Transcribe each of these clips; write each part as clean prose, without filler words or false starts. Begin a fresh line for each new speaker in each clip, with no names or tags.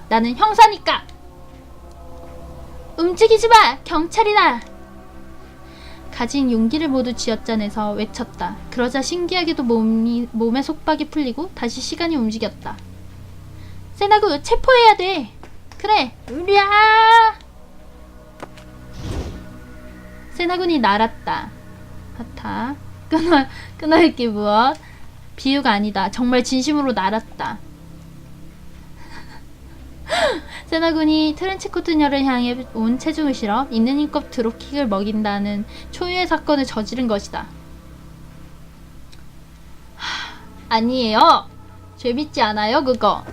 나는 형사니까! 움직이지 마! 경찰이다! 가진 용기를 모두 쥐어짜내서 외쳤다. 그러자 신기하게도 몸의 속박이 풀리고 다시 시간이 움직였다. 세나구, 체포해야 돼! 그래! 으랴! 세나군이 날았다. 하타. 끊어야 게 무엇? 비유가 아니다. 정말 진심으로 날았다. 세나군이 트렌치코트녀를 향해 온 체중을 실어 있는 힘껏 드롭킥을 먹인다는 초유의 사건을 저지른 것이다. 아니에요. 재밌지 않아요 그거.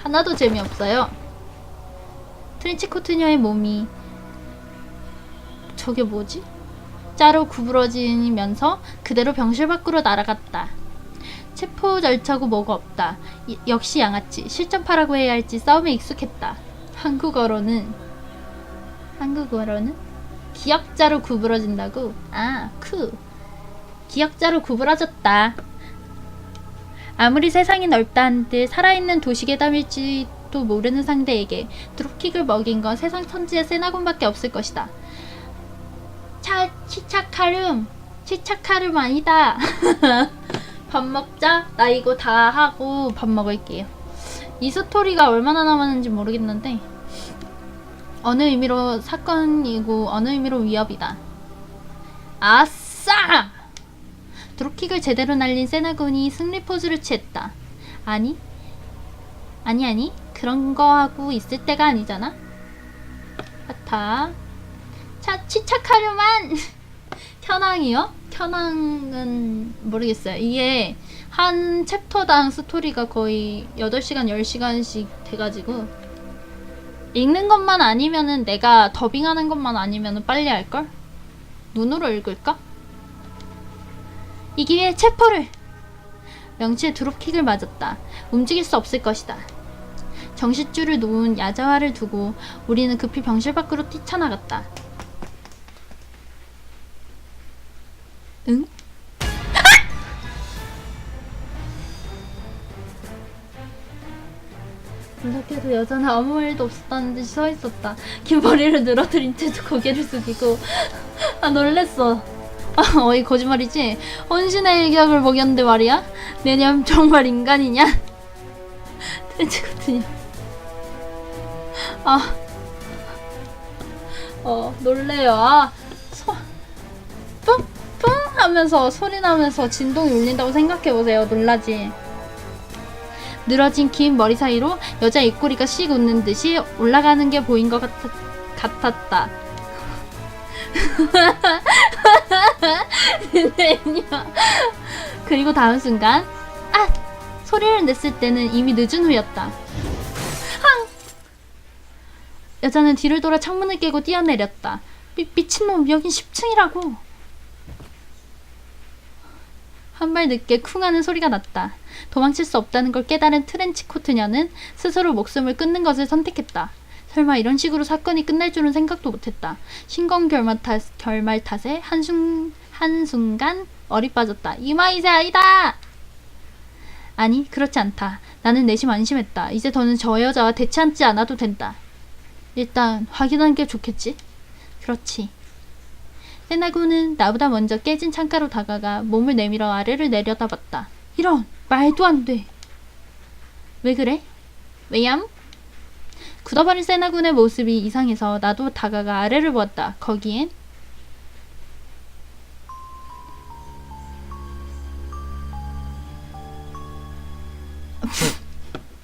하나도 재미없어요. 트렌치코트녀의 몸이 저게 뭐지? 짜로 구부러지면서 그대로 병실 밖으로 날아갔다. 체포 절차고 뭐가 없다. 역시 양아치. 실전파라고 해야 할지 싸움에 익숙했다. 한국어로는 기역자로 구부러진다고? 아, 기역자로 구부러졌다. 아무리 세상이 넓다 한들 살아있는 도시괴담일지도 모르는 상대에게 드롭킥을 먹인 건 세상 천지의 세나군밖에 없을 것이다. 치차카름 아니다. 밥 먹자. 나 이거 다 하고 밥 먹을게요. 이 스토리가 얼마나 남았는지 모르겠는데 어느 의미로 사건이고 어느 의미로 위협이다. 아싸! 드롭킥을 제대로 날린 세나군이 승리 포즈를 취했다. 아니 그런 거 하고 있을 때가 아니잖아. 하타. 치착하려만. 켜낭이요? 켜낭은 모르겠어요. 이게 한 챕터당 스토리가 거의 8시간, 10시간씩 돼가지고 읽는 것만 아니면은 내가 더빙하는 것만 아니면은 빨리 할걸? 눈으로 읽을까? 이 기회에 체포를! 명치에 드롭킥을 맞았다. 움직일 수 없을 것이다. 정신줄을 놓은 야자화를 두고 우리는 급히 병실 밖으로 뛰쳐나갔다. 응? 놀랍게도 여자는 아무 일도 없었다는 듯이 서 있었다. 긴 머리를 늘어뜨린 채도 고개를 숙이고 놀랬어. 어이 거짓말이지? 헌신의 일격을 먹였는데 말이야? 내년 정말 인간이냐? 트렌치코트냐? 놀래요. 뿡 하면서 소리 나면서 진동이 울린다고 생각해보세요. 놀라지? 늘어진 긴 머리 사이로 여자 입꼬리가 씩 웃는 듯이 올라가는 게 보인 것 같았다. 그리고 다음 순간 소리를 냈을 때는 이미 늦은 후였다. 여자는 뒤를 돌아 창문을 깨고 뛰어내렸다. 미친놈, 여긴 10층이라고. 한 발 늦게 쿵 하는 소리가 났다. 도망칠 수 없다는 걸 깨달은 트렌치코트녀는 스스로 목숨을 끊는 것을 선택했다. 설마 이런 식으로 사건이 끝날 줄은 생각도 못했다. 신공결말 탓에 한순간 얼이 빠졌다. 이마이세 아이다! 아니, 그렇지 않다. 나는 내심 안심했다. 이제 더는 저 여자와 대치하지 않아도 된다. 일단 확인하는 게 좋겠지? 그렇지. 세나구는 나보다 먼저 깨진 창가로 다가가 몸을 내밀어 아래를 내려다봤다. 이런! 말도 안 돼! 왜 그래? 왜얌? 굳어버린 세나군의 모습이 이상해서 나도 다가가 아래를 보았다. 거기엔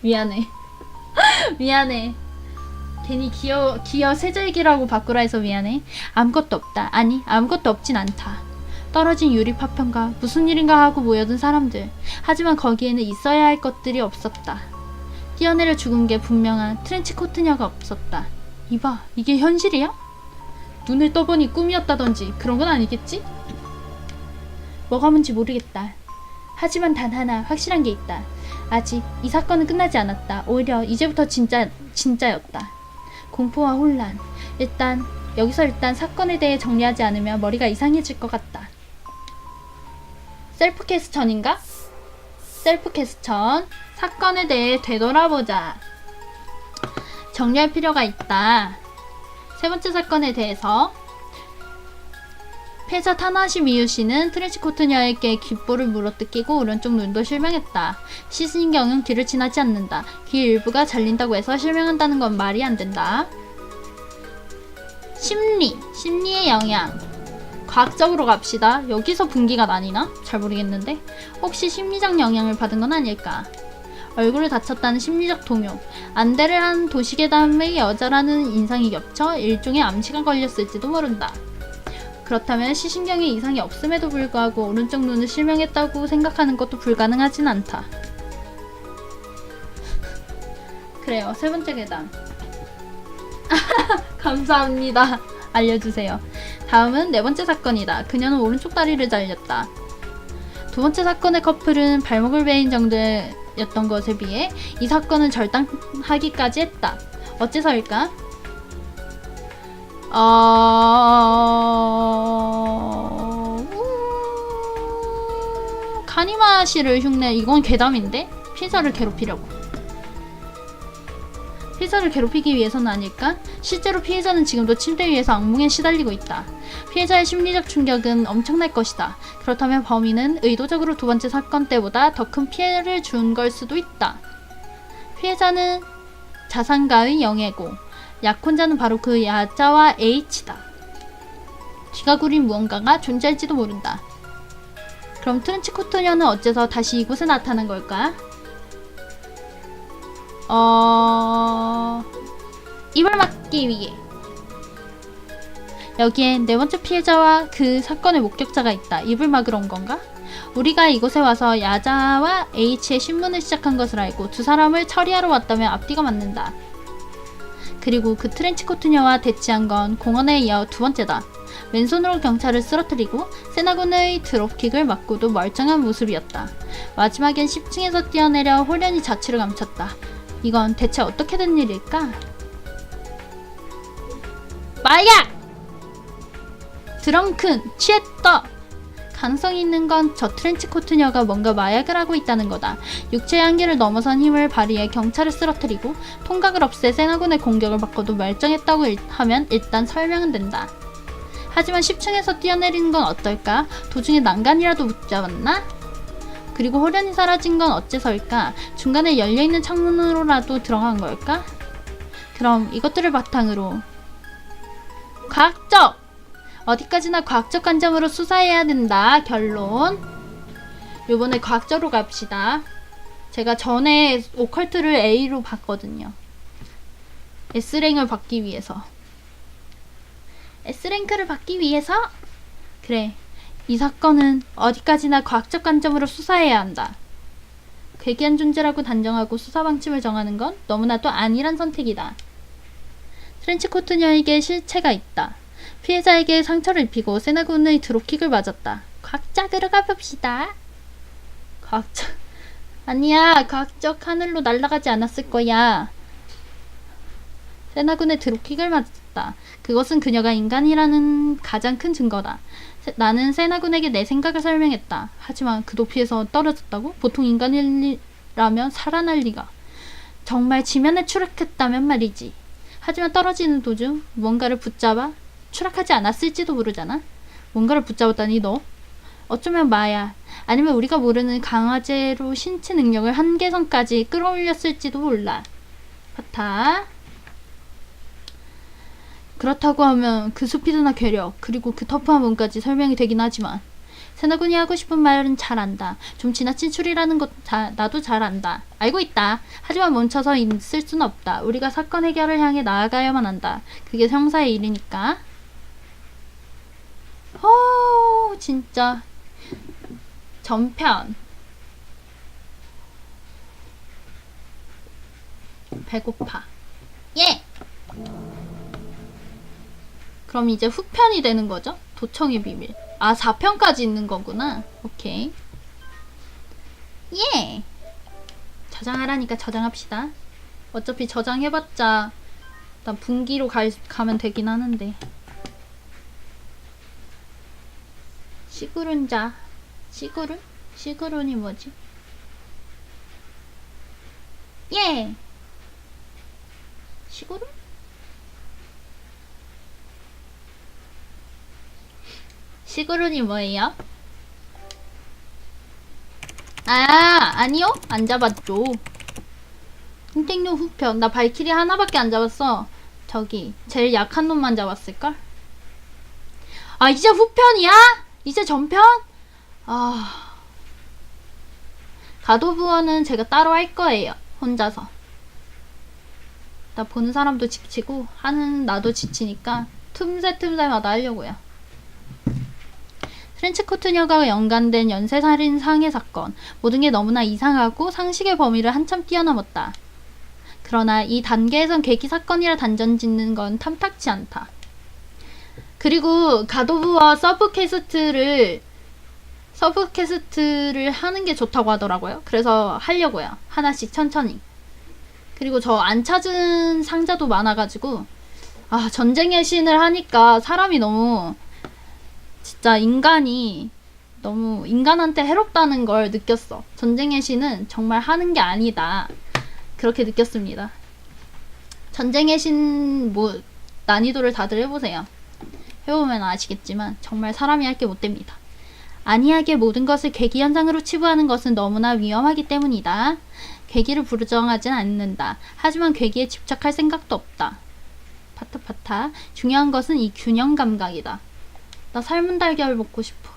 미안해. 미안해. 괜히 기어 세절기라고 바꾸라 해서 미안해. 아무것도 없다. 아니, 아무것도 없진 않다. 떨어진 유리 파편과 무슨 일인가 하고 모여든 사람들. 하지만 거기에는 있어야 할 것들이 없었다. 뛰어내려 죽은 게 분명한 트렌치코트녀가 없었다. 이봐, 이게 현실이야? 눈을 떠보니 꿈이었다던지 그런 건 아니겠지? 뭐가 뭔지 모르겠다. 하지만 단 하나 확실한 게 있다. 아직 이 사건은 끝나지 않았다. 오히려 이제부터 진짜였다. 공포와 혼란. 여기서 일단 사건에 대해 정리하지 않으면 머리가 이상해질 것 같다. 셀프 캐스천인가? 셀프 캐스천. 사건에 대해 되돌아보자. 정리할 필요가 있다. 세 번째 사건에 대해서 피해자 타나시 미유 씨는 트렌치코트녀에게 귓볼을 물어뜯기고 오른쪽 눈도 실명했다. 시신경은 귀를 지나지 않는다. 귀 일부가 잘린다고 해서 실명한다는 건 말이 안 된다. 심리의 영향. 과학적으로 갑시다. 여기서 분기가 나뉘나? 잘 모르겠는데. 혹시 심리적 영향을 받은 건 아닐까? 얼굴을 다쳤다는 심리적 동요. 안대를 한 도시괴담의 여자라는 인상이 겹쳐 일종의 암시가 걸렸을지도 모른다. 그렇다면 시신경에 이상이 없음에도 불구하고 오른쪽 눈을 실명했다고 생각하는 것도 불가능하진 않다. 그래요. 세 번째 괴담. 감사합니다. 알려주세요. 다음은 네 번째 사건이다. 그녀는 오른쪽 다리를 잘렸다. 두 번째 사건의 커플은 발목을 베인 정도였던 것에 비해 이 사건은 절단하기까지 했다. 어째서일까? 카니마 씨를 흉내. 이건 괴담인데? 피해자를 괴롭히기 위해서는 아닐까? 실제로 피해자는 지금도 침대 위에서 악몽에 시달리고 있다. 피해자의 심리적 충격은 엄청날 것이다. 그렇다면 범인은 의도적으로 두 번째 사건 때보다 더 큰 피해를 준 걸 수도 있다. 피해자는 자산가의 영예고 약혼자는 바로 그 야자와 H다. 귀가 구린 무언가가 존재할지도 모른다. 그럼 트렌치코트녀는 어째서 다시 이곳에 나타난 걸까? 입을 막기 위해. 여기엔 네 번째 피해자와 그 사건의 목격자가 있다. 입을 막으러 온 건가? 우리가 이곳에 와서 야자와 H의 신문을 시작한 것을 알고 두 사람을 처리하러 왔다면 앞뒤가 맞는다. 그리고 그 트렌치코트녀와 대치한 건 공원에 이어 두 번째다. 왼손으로 경찰을 쓰러뜨리고 세나군의 드롭킥을 맞고도 멀쩡한 모습이었다. 마지막엔 10층에서 뛰어내려 홀연히 자취를 감췄다. 이건 대체 어떻게 된 일일까? 마약! 드렁큰, 취했다! 가능성이 있는 건 저 트렌치코트녀가 뭔가 마약을 하고 있다는 거다. 육체의 한계를 넘어선 힘을 발휘해 경찰을 쓰러뜨리고 통각을 없애 세나군의 공격을 받고도 멀쩡했다고 하면 일단 설명은 된다. 하지만 10층에서 뛰어내리는 건 어떨까? 도중에 난간이라도 붙잡았나? 그리고 홀연히 사라진 건 어째서일까? 중간에 열려있는 창문으로라도 들어간 걸까? 그럼 이것들을 바탕으로 과학적! 어디까지나 과학적 관점으로 수사해야 된다. 결론. 요번에 과학적으로 갑시다. 제가 전에 오컬트를 A로 봤거든요. S랭을 받기 위해서. S랭크를 받기 위해서? 그래. 이 사건은 어디까지나 과학적 관점으로 수사해야 한다. 괴기한 존재라고 단정하고 수사 방침을 정하는 건 너무나도 안일한 선택이다. 트렌치코트녀에게 실체가 있다. 피해자에게 상처를 입히고 세나군의 드롭킥을 맞았다. 과학적으로 가봅시다. 과학적... 아니야. 과학적 하늘로 날아가지 않았을 거야. 세나군의 드롭킥을 맞았다. 그것은 그녀가 인간이라는 가장 큰 증거다. 나는 세나군에게 내 생각을 설명했다. 하지만 그 높이에서 떨어졌다고? 보통 인간이라면 살아날 리가. 정말 지면에 추락했다면 말이지. 하지만 떨어지는 도중 뭔가를 붙잡아 추락하지 않았을지도 모르잖아. 뭔가를 붙잡았다니 너? 어쩌면 마야. 아니면 우리가 모르는 강화제로 신체 능력을 한계선까지 끌어올렸을지도 몰라. 파타. 그렇다고 하면 그 스피드나 괴력 그리고 그 터프한 몸까지 설명이 되긴 하지만 세나군이 하고 싶은 말은 잘 안다. 좀 지나친 추리라는 것 나도 잘 안다. 알고 있다. 하지만 멈춰서 있을 수는 없다. 우리가 사건 해결을 향해 나아가야만 한다. 그게 형사의 일이니까. 진짜 전편 배고파. 예! 그럼 이제 후편이 되는 거죠? 도청의 비밀. 아, 4편까지 있는 거구나. 오케이. 예! 저장하라니까 저장합시다. 어차피 저장해봤자 일단 분기로 가면 되긴 하는데. 시그룬자. 시그룬? 시그룬이 뭐지? 시구름? 시구름이 뭐예요? 아니요? 안 잡았죠. 흰택룡 후편. 나 발키리 하나밖에 안 잡았어. 저기 제일 약한 놈만 잡았을걸? 아, 이제 후편이야? 이제 전편? 아, 가도부어는 제가 따로 할 거예요. 혼자서. 나 보는 사람도 지치고 하는 나도 지치니까 틈새마다 하려고요. 트렌치코트녀가 연관된 연쇄살인 상해 사건. 모든 게 너무나 이상하고 상식의 범위를 한참 뛰어넘었다. 그러나 이 단계에선 계기 사건이라 단정 짓는 건 탐탁치 않다. 그리고 갓오브와 서브캐스트를 하는 게 좋다고 하더라고요. 그래서 하려고요. 하나씩 천천히. 그리고 저 안 찾은 상자도 많아가지고 전쟁의 신을 하니까 사람이 너무 진짜 인간이 너무 인간한테 해롭다는 걸 느꼈어. 전쟁의 신은 정말 하는 게 아니다. 그렇게 느꼈습니다. 전쟁의 신 난이도를 다들 해보세요. 해보면 아시겠지만 정말 사람이 할 게 못됩니다. 안이하게 모든 것을 계기 현상으로 치부하는 것은 너무나 위험하기 때문이다. 계기를 부정하진 않는다. 하지만 계기에 집착할 생각도 없다. 파타파타. 중요한 것은 이 균형 감각이다. 나 삶은 달걀 먹고 싶어.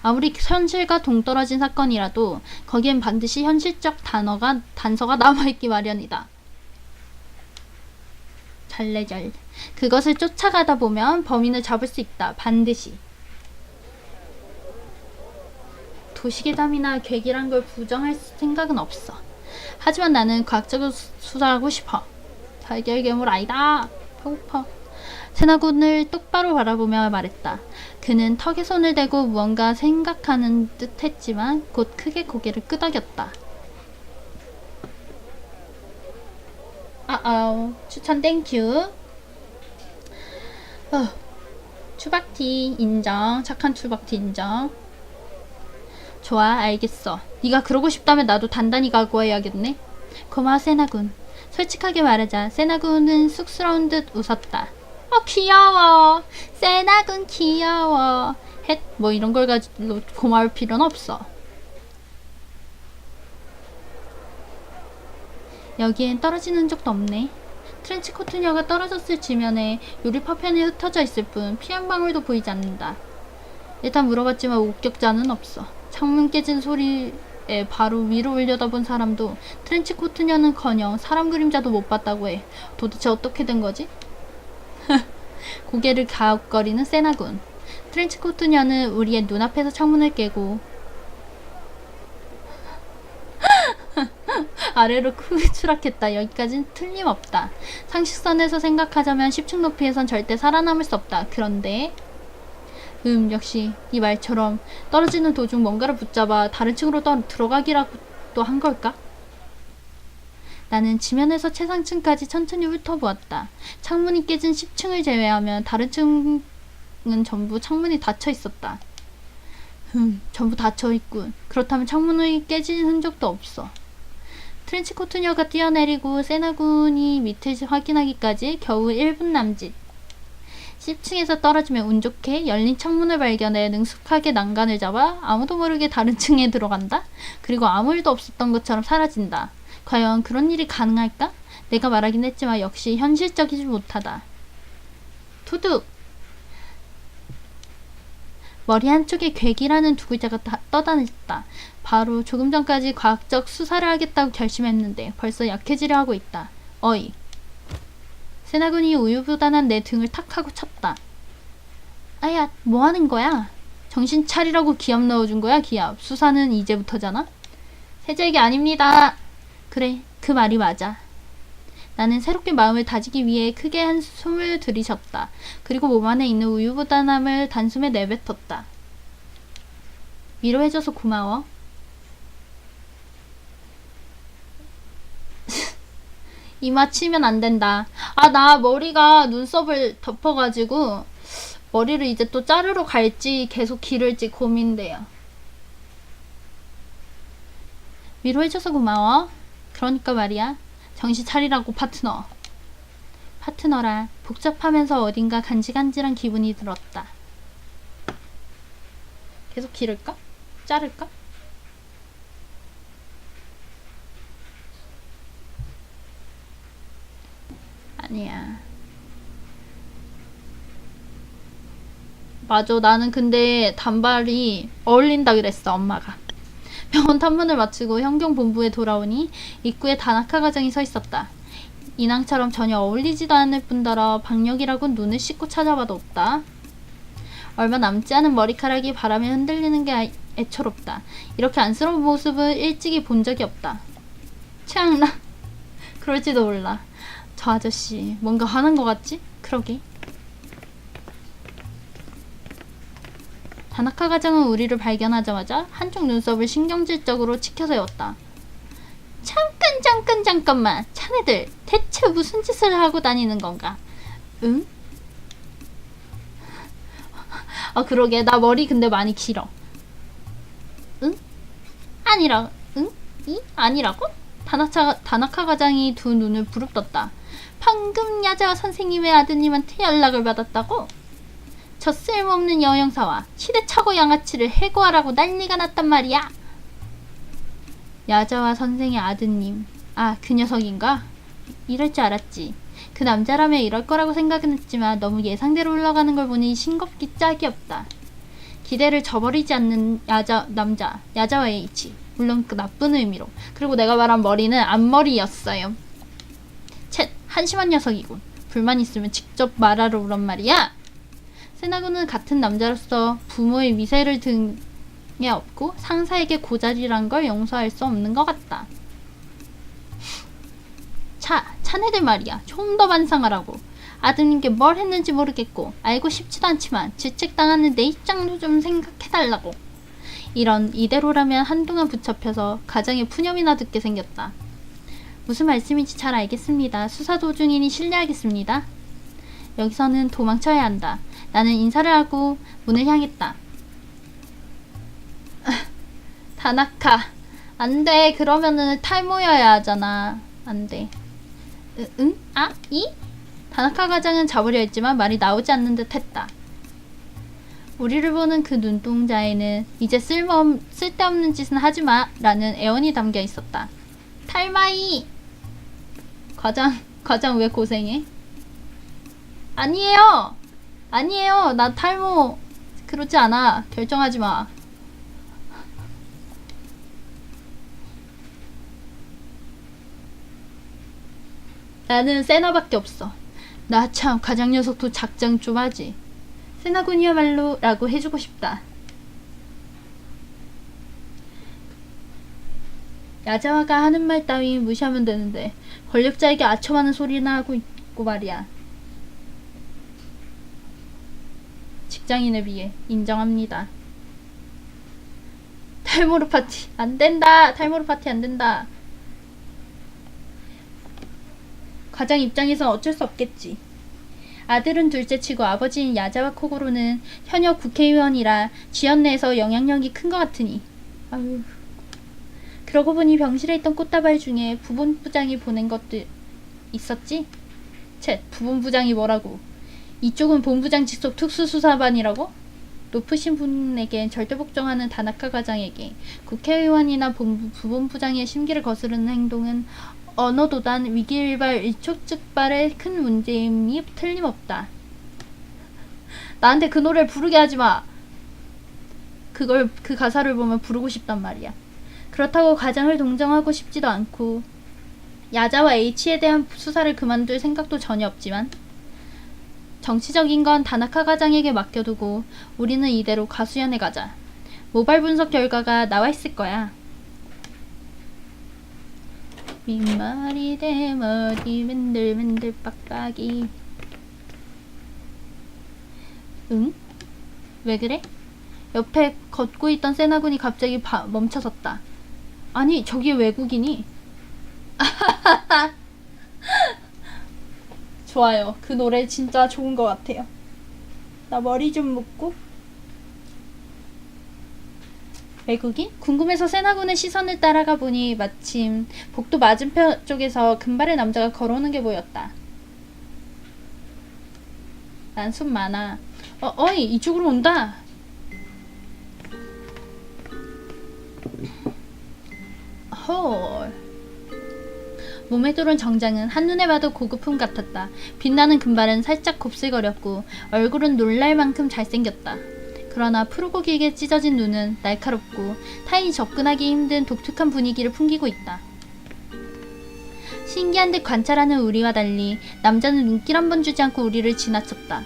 아무리 현실과 동떨어진 사건이라도 거기엔 반드시 현실적 단서가 남아있기 마련이다. 잘래잘. 그것을 쫓아가다 보면 범인을 잡을 수 있다. 반드시. 도시괴담이나 괴기란 걸 부정할 생각은 없어. 하지만 나는 과학적으로 수사하고 싶어. 달걀 괴물 아니다. 배고파. 세나군을 똑바로 바라보며 말했다. 그는 턱에 손을 대고 무언가 생각하는 듯 했지만 곧 크게 고개를 끄덕였다. 추천 땡큐. 추박티 인정. 착한 추박티 인정. 좋아, 알겠어. 네가 그러고 싶다면 나도 단단히 각오해야겠네. 고마워, 세나군. 솔직하게 말하자 세나군은 쑥스러운 듯 웃었다. 귀여워. 세나군 귀여워. 뭐 이런 걸 가지고 고마울 필요는 없어. 여기엔 떨어지는 적도 없네. 트렌치코트녀가 떨어졌을 지면에 유리 파편이 흩어져 있을 뿐 피 한 방울도 보이지 않는다. 일단 물어봤지만 목격자는 없어. 창문 깨진 소리에 바로 위로 올려다본 사람도 트렌치코트녀는커녕 사람 그림자도 못 봤다고 해. 도대체 어떻게 된 거지? 고개를 가웃거리는 세나군. 트렌치코트녀는 우리의 눈앞에서 창문을 깨고 아래로 크게 추락했다. 여기까진 틀림없다. 상식선에서 생각하자면 10층 높이에선 절대 살아남을 수 없다. 그런데 역시 네 말처럼 떨어지는 도중 뭔가를 붙잡아 다른 층으로 들어가기라도 한 걸까? 나는 지면에서 최상층까지 천천히 훑어보았다. 창문이 깨진 10층을 제외하면 다른 층은 전부 창문이 닫혀 있었다. 전부 닫혀 있군. 그렇다면 창문이 깨진 흔적도 없어. 트렌치코트녀가 뛰어내리고 세나군이 밑을 확인하기까지 겨우 1분 남짓. 10층에서 떨어지면 운 좋게 열린 창문을 발견해 능숙하게 난간을 잡아 아무도 모르게 다른 층에 들어간다. 그리고 아무 일도 없었던 것처럼 사라진다. 과연 그런 일이 가능할까? 내가 말하긴 했지만 역시 현실적이지 못하다. 투둑! 머리 한쪽에 괴기라는 두 글자가 떠다녔다. 바로 조금 전까지 과학적 수사를 하겠다고 결심했는데 벌써 약해지려 하고 있다. 어이. 세나군이 우유부단한 내 등을 탁 하고 쳤다. 아야, 뭐하는 거야? 정신 차리라고 기합 넣어준 거야, 기합. 수사는 이제부터잖아? 세제기 아닙니다. 그래, 그 말이 맞아. 나는 새롭게 마음을 다지기 위해 크게 한숨을 들이셨다. 그리고 몸 안에 있는 우유부단함을 단숨에 내뱉었다. 위로해줘서 고마워. 이마 치면 안 된다. 나 머리가 눈썹을 덮어가지고 머리를 이제 또 자르러 갈지 계속 기를지 고민돼요. 위로해줘서 고마워. 그러니까 말이야. 정신 차리라고, 파트너. 파트너라. 복잡하면서 어딘가 간질간질한 기분이 들었다. 계속 기를까? 자를까? 아니야. 맞아. 나는 근데 단발이 어울린다 그랬어, 엄마가. 병원 탐문을 마치고 현경본부에 돌아오니 입구에 다나카 가장이 서 있었다. 인왕처럼 전혀 어울리지도 않을 뿐더러 박력이라고 눈을 씻고 찾아봐도 없다. 얼마 남지 않은 머리카락이 바람에 흔들리는 게 애처롭다. 이렇게 안쓰러운 모습을 일찍이 본 적이 없다. 최양락. 그럴지도 몰라. 저 아저씨 뭔가 화난 것 같지? 그러게. 다나카 가장은 우리를 발견하자마자 한쪽 눈썹을 신경질적으로 치켜세웠다. 잠깐만. 자네들 대체 무슨 짓을 하고 다니는 건가? 응? 아 그러게. 나 머리 근데 많이 길어. 응? 응? 아니라고? 다나카 가장이 두 눈을 부릅떴다. 방금 야자와 선생님의 아드님한테 연락을 받았다고? 저 쓸모없는 여형사와 시대착오 양아치를 해고하라고 난리가 났단 말이야. 야자와 선생의 아드님. 아, 그 녀석인가? 이럴 줄 알았지. 그 남자라면 이럴 거라고 생각은 했지만 너무 예상대로 흘러가는 걸 보니 싱겁기 짝이 없다. 기대를 저버리지 않는 남자, 야자와 H. 물론 그 나쁜 의미로. 그리고 내가 말한 머리는 앞머리였어요. 쳇, 한심한 녀석이군. 불만 있으면 직접 말하러 오란 말이야. 세나군은 같은 남자로서 부모의 미세를 등에 업고 상사에게 고자질한 걸 용서할 수 없는 것 같다. 자네들 말이야. 좀 더 반성하라고. 아드님께 뭘 했는지 모르겠고 알고 싶지도 않지만 질책당하는 내 입장도 좀 생각해달라고. 이대로라면 한동안 붙잡혀서 가정에 푸념이나 듣게 생겼다. 무슨 말씀인지 잘 알겠습니다. 수사 도중이니 실례하겠습니다. 여기서는 도망쳐야 한다. 나는 인사를 하고 문을 향했다. 다나카. 안 돼. 그러면은 탈모여야 하잖아. 안 돼. 응? 아? 다나카 가장은 잡으려 했지만 말이 나오지 않는 듯 했다. 우리를 보는 그 눈동자에는 이제 쓸데없는 짓은 하지마 라는 애원이 담겨 있었다. 탈마이! 과장 왜 고생해? 아니에요! 나 탈모 그렇지 않아. 결정하지 마. 나는 세나밖에 없어. 나 참 과장 녀석도 작정 좀 하지. 세나군이야말로 라고 해주고 싶다. 야자와가 하는 말 따위 무시하면 되는데 권력자에게 아첨하는 소리나 하고 있고 말이야. 직장인에 비해 인정합니다. 탈모르 파티 안 된다. 탈모르 파티 안 된다. 가장 입장에선 어쩔 수 없겠지. 아들은 둘째치고 아버지인 야자와 코고로는 현역 국회의원이라 지연 내에서 영향력이 큰 것 같으니. 아유. 그러고 보니 병실에 있던 꽃다발 중에 부본부장이 보낸 것도 있었지? 쳇, 부본부장이 뭐라고? 이쪽은 본부장 직속 특수수사반이라고? 높으신 분에겐 절대 복종하는 다나카 과장에게 국회의원이나 부본부장의 심기를 거스르는 행동은 언어도단 위기일발 일촉즉발의 큰 문제임이 틀림없다. 나한테 그 노래를 부르게 하지마. 그 가사를 보면 부르고 싶단 말이야. 그렇다고 과장을 동정하고 싶지도 않고 야자와 H에 대한 수사를 그만둘 생각도 전혀 없지만 정치적인 건 다나카 과장에게 맡겨두고 우리는 이대로 가수연에 가자. 모발 분석 결과가 나와 있을 거야. 윗머리 대머리 맨들맨들 빡빡이. 응? 왜 그래? 옆에 걷고 있던 세나군이 갑자기 멈춰섰다. 아니 저기 외국인이. 좋아요. 그 노래 진짜 좋은 것 같아요. 나 머리 좀 묶고. 외국인? 궁금해서 세나군의 시선을 따라가 보니 마침 복도 맞은편 쪽에서 금발의 남자가 걸어오는 게 보였다. 난 손 많아. 어이, 이쪽으로 온다. 헐. 몸에 두른 정장은 한눈에 봐도 고급품 같았다. 빛나는 금발은 살짝 곱슬거렸고 얼굴은 놀랄 만큼 잘생겼다. 그러나 푸르고 길게 찢어진 눈은 날카롭고 타인이 접근하기 힘든 독특한 분위기를 풍기고 있다. 신기한 듯 관찰하는 우리와 달리 남자는 눈길 한 번 주지 않고 우리를 지나쳤다.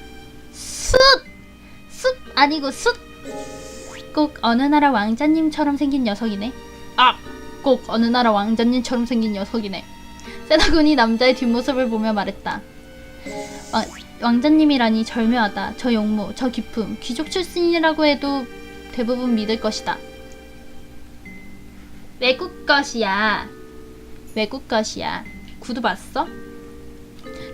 숫! 숫 아니고 숫! 꼭 어느 나라 왕자님처럼 생긴 녀석이네. 아! 꼭 어느 나라 왕자님처럼 생긴 녀석이네. 세나군이 남자의 뒷모습을 보며 말했다. 왕자님이라니 절묘하다. 저 용모, 저 기품, 귀족 출신이라고 해도 대부분 믿을 것이다. 외국 것이야. 외국 것이야. 구두 봤어?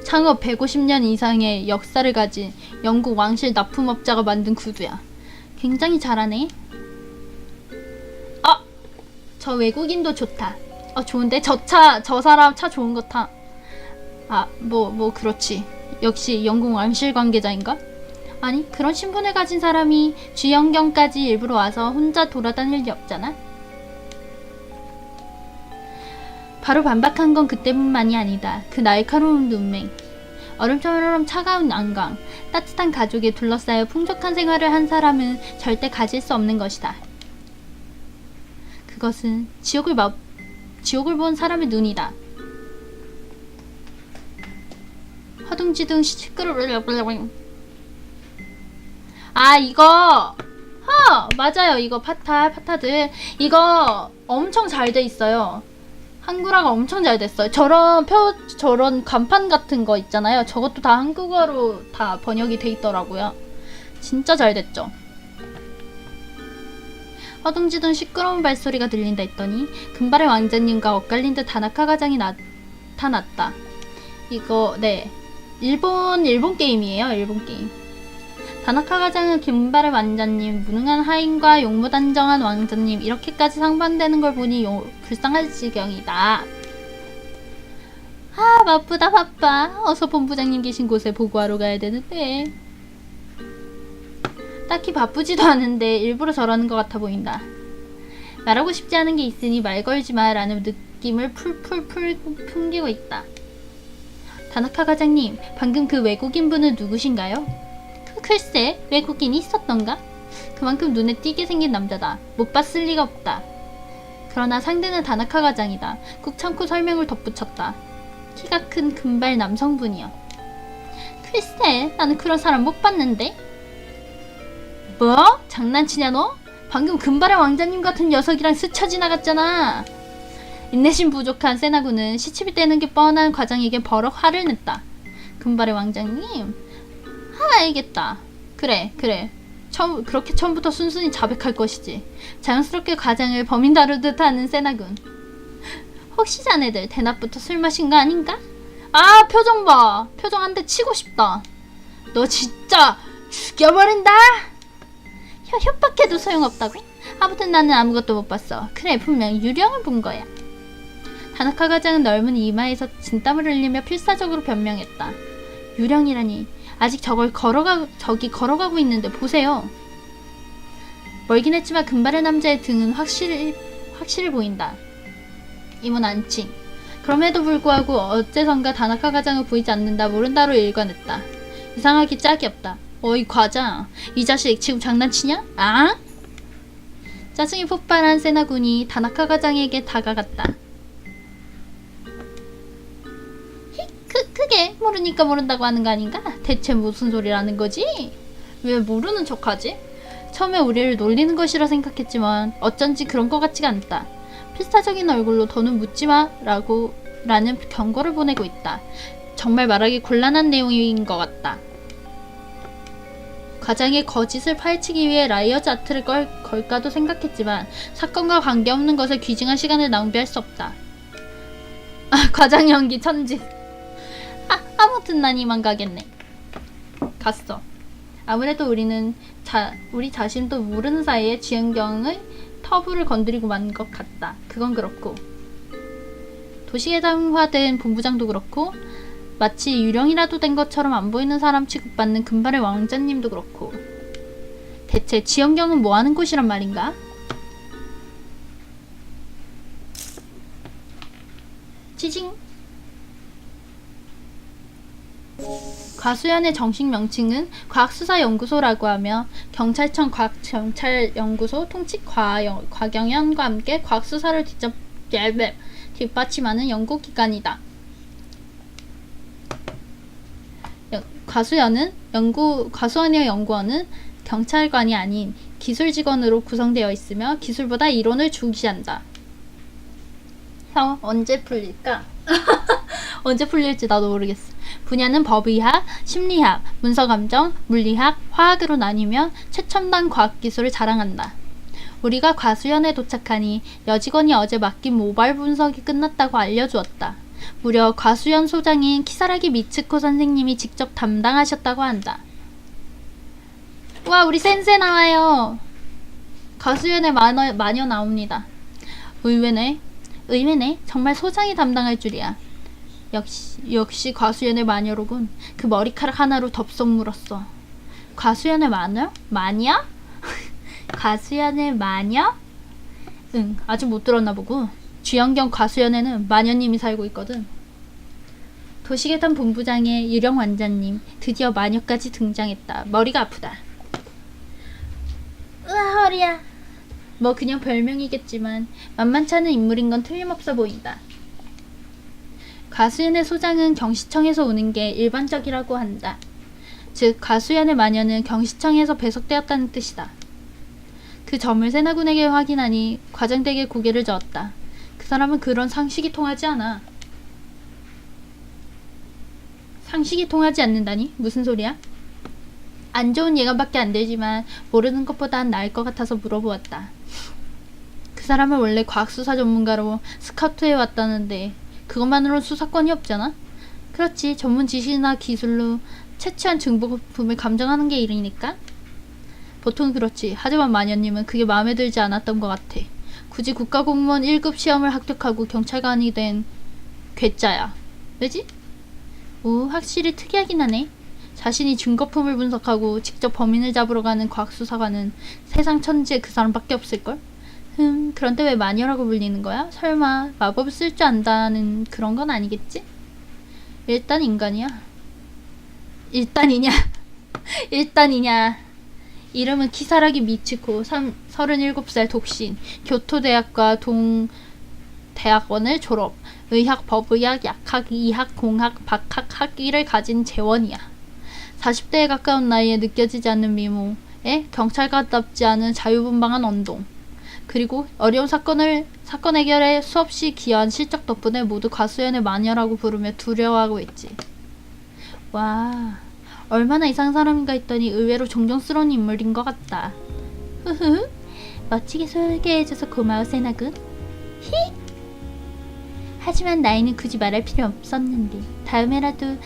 창업 150년 이상의 역사를 가진 영국 왕실 납품업자가 만든 구두야. 굉장히 잘하네. 저 외국인도 좋다. 좋은데? 저 사람 차 좋은 거 타. 뭐 그렇지. 역시 영국 왕실 관계자인가? 아니, 그런 신분을 가진 사람이 주영경까지 일부러 와서 혼자 돌아다닐 리 없잖아? 바로 반박한 건 그때뿐만이 아니다. 그 날카로운 눈맹. 얼음처럼 차가운 안강, 따뜻한 가족에 둘러싸여 풍족한 생활을 한 사람은 절대 가질 수 없는 것이다. 그것은 지옥을 본 사람의 눈이다. 허둥지둥 이거 맞아요. 이거 파타들 이거 엄청 잘 돼 있어요. 한글화가 엄청 잘 됐어요. 저런 간판 같은 거 있잖아요. 저것도 다 한국어로 다 번역이 돼 있더라고요. 진짜 잘 됐죠. 허둥지둥 시끄러운 발소리가 들린다 했더니 금발의 왕자님과 엇갈린 듯 다나카 가장이 나타났다. 이거 일본 게임이에요. 일본 게임. 다나카 가장은 금발의 왕자님, 무능한 하인과 용무단정한 왕자님 이렇게까지 상반되는 걸 보니 불쌍할 지경이다. 바쁘다 바빠. 어서 본부장님 계신 곳에 보고하러 가야 되는데. 딱히 바쁘지도 않은데 일부러 저러는 것 같아 보인다. 말하고 싶지 않은 게 있으니 말 걸지마 라는 느낌을 풀풀 풍기고 있다. 다나카 과장님, 방금 그 외국인분은 누구신가요? 글쎄, 외국인이 있었던가? 그만큼 눈에 띄게 생긴 남자다. 못 봤을 리가 없다. 그러나 상대는 다나카 과장이다. 꾹 참고 설명을 덧붙였다. 키가 큰 금발 남성분이요. 글쎄, 나는 그런 사람 못 봤는데? 뭐? 장난치냐 너? 방금 금발의 왕자님 같은 녀석이랑 스쳐 지나갔잖아. 인내심 부족한 세나구는 시치미 떼는 게 뻔한 과장에게 버럭 화를 냈다. 금발의 왕자님? 알겠다. 그래. 그렇게 처음부터 순순히 자백할 것이지. 자연스럽게 과장을 범인 다루듯 하는 세나군. 혹시 자네들 대낮부터 술 마신 거 아닌가? 표정 봐. 표정 한 대 치고 싶다. 너 진짜 죽여버린다. 협박해도 소용없다고? 아무튼 나는 아무것도 못 봤어. 그래, 분명 유령을 본 거야. 다나카 과장은 넓은 이마에서 진땀을 흘리며 필사적으로 변명했다. 유령이라니. 아직 저기 걸어가고 있는데 보세요. 멀긴 했지만 금발의 남자의 등은 확실히 보인다. 이문 안칭. 그럼에도 불구하고 어째선가 다나카 과장은 보이지 않는다. 모른다로 일관했다. 이상하기 짝이 없다. 어이 과장, 이 자식 지금 장난치냐? 짜증이 폭발한 세나군이 다나카 과장에게 다가갔다. 그게 모르니까 모른다고 하는 거 아닌가? 대체 무슨 소리라는 거지? 왜 모르는 척하지? 처음에 우리를 놀리는 것이라 생각했지만 어쩐지 그런 것 같지가 않다. 필사적인 얼굴로 더는 묻지마 라는 경고를 보내고 있다. 정말 말하기 곤란한 내용인 것 같다. 과장의 거짓을 파헤치기 위해 라이어즈 아트를 걸까도 생각했지만 사건과 관계없는 것에 귀중한 시간을 낭비할 수 없다. 과장 연기 천직. 아무튼 난 이만 가겠네. 갔어. 아무래도 우리 자신도 모르는 사이에 주연경의 터부를 건드리고 만 것 같다. 그건 그렇고 도시계장화된 본부장도 그렇고 마치 유령이라도 된 것처럼 안 보이는 사람 취급받는 금발의 왕자님도 그렇고. 대체 지연경은 뭐 하는 곳이란 말인가? 치징. 과수연의 정식 명칭은 과학수사연구소라고 하며 경찰청 과학경찰연구소 통칙 과경연과 함께 과학수사를 뒷받침하는 연구기관이다. 과수원의 연구원은 경찰관이 아닌 기술직원으로 구성되어 있으며 기술보다 이론을 중시한다. 언제 풀릴까? 언제 풀릴지 나도 모르겠어. 분야는 법의학, 심리학, 문서감정, 물리학, 화학으로 나뉘며 최첨단 과학기술을 자랑한다. 우리가 과수연에 도착하니 여직원이 어제 맡긴 모발 분석이 끝났다고 알려주었다. 무려 과수연 소장인 키사라기 미츠코 선생님이 직접 담당하셨다고 한다. 와, 우리 센세 나와요. 과수연의 마녀 나옵니다. 의외네. 정말 소장이 담당할 줄이야. 역시 과수연의 마녀로군. 그 머리카락 하나로 덥석 물었어. 과수연의 마녀? 마녀? 과수연의 마녀? 응, 아직 못 들었나 보고. 주연경 과수연에는 마녀님이 살고 있거든. 도시계단 본부장의 유령 완자님, 드디어 마녀까지 등장했다. 머리가 아프다. 으아, 허리야. 뭐 그냥 별명이겠지만 만만치 않은 인물인 건 틀림없어 보인다. 과수연의 소장은 경시청에서 오는 게 일반적이라고 한다. 즉, 과수연의 마녀는 경시청에서 배속되었다는 뜻이다. 그 점을 세나군에게 확인하니 과장되게 고개를 저었다. 그 사람은 그런 상식이 통하지 않아. 상식이 통하지 않는다니? 무슨 소리야? 안 좋은 예감밖에 안 들지만 모르는 것보단 나을 것 같아서 물어보았다. 그 사람은 원래 과학수사 전문가로 스카우트해 왔다는데 그것만으로는 수사권이 없잖아? 그렇지, 전문 지식이나 기술로 채취한 증거품을 감정하는 게 일이니까? 보통 그렇지. 하지만 마녀님은 그게 마음에 들지 않았던 것 같아. 굳이 국가공무원 1급 시험을 합격하고 경찰관이 된 괴짜야. 왜지? 오, 확실히 특이하긴 하네. 자신이 증거품을 분석하고 직접 범인을 잡으러 가는 과학수사관은 세상 천지에 그 사람밖에 없을걸? 그런데 왜 마녀라고 불리는 거야? 설마 마법을 쓸 줄 안다는 그런 건 아니겠지? 일단 인간이야. 일단이냐? 이름은 키사라기 미츠코, 37살 독신, 교토대학과 동대학원을 졸업, 의학, 법의학, 약학, 이학, 공학, 박학 학위를 가진 재원이야. 40대에 가까운 나이에 느껴지지 않는 미모에 경찰관답지 않은 자유분방한 언동, 그리고 어려운 사건 해결에 수없이 기여한 실적 덕분에 모두 과수연의 마녀라고 부르며 두려워하고 있지. 와, 얼마나 이상한 사람인가 했더니 의외로 존경스러운 인물인 것 같다. 흐흐, 멋지게 소개해줘서 고마워 세나군. 히? 하지만 나이는 굳이 말할 필요 없었는데 다음에도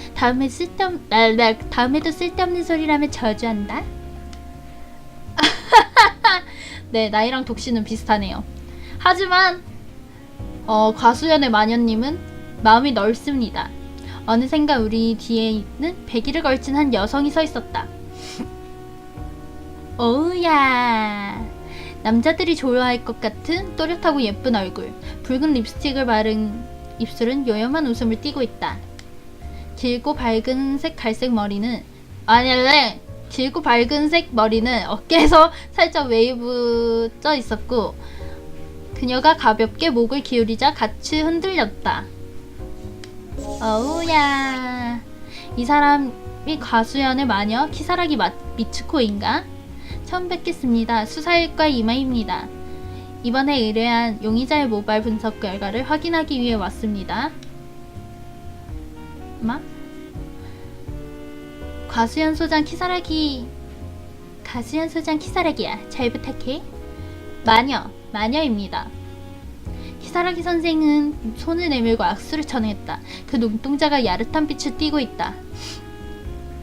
쓸데없는 소리라면 저주한다. 네, 나이랑 독신은 비슷하네요. 하지만 과수연의 마녀님은 마음이 넓습니다. 어느샌가 우리 뒤에 있는 100일을 걸친 한 여성이 서 있었다. 어우야, 남자들이 좋아할 것 같은 또렷하고 예쁜 얼굴, 붉은 립스틱을 바른 입술은 요염한 웃음을 띠고 있다. 길고 밝은색 갈색 머리는 길고 밝은색 머리는 어깨에서 살짝 웨이브 쪄 있었고 그녀가 가볍게 목을 기울이자 같이 흔들렸다. 어우야, 이 사람이 과수연의 마녀 키사라기 미츠코인가? 처음 뵙겠습니다. 수사일과 이마입니다. 이번에 의뢰한 용의자의 모발 분석 결과를 확인하기 위해 왔습니다. 과수연 소장 키사라기야. 잘 부탁해. 마녀입니다. 키사라기 선생은 손을 내밀고 악수를 전했다. 그 눈동자가 야릇한 빛을 띠고 있다.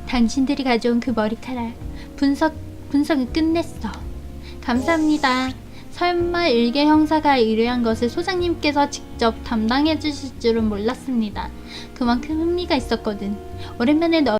당신들이 가져온 그 머리카락 분석은 끝냈어. 감사합니다. 설마 일개 형사가 의뢰한 것을 소장님께서 직접 담당해 주실 줄은 몰랐습니다. 그만큼 흥미가 있었거든. 오랜만에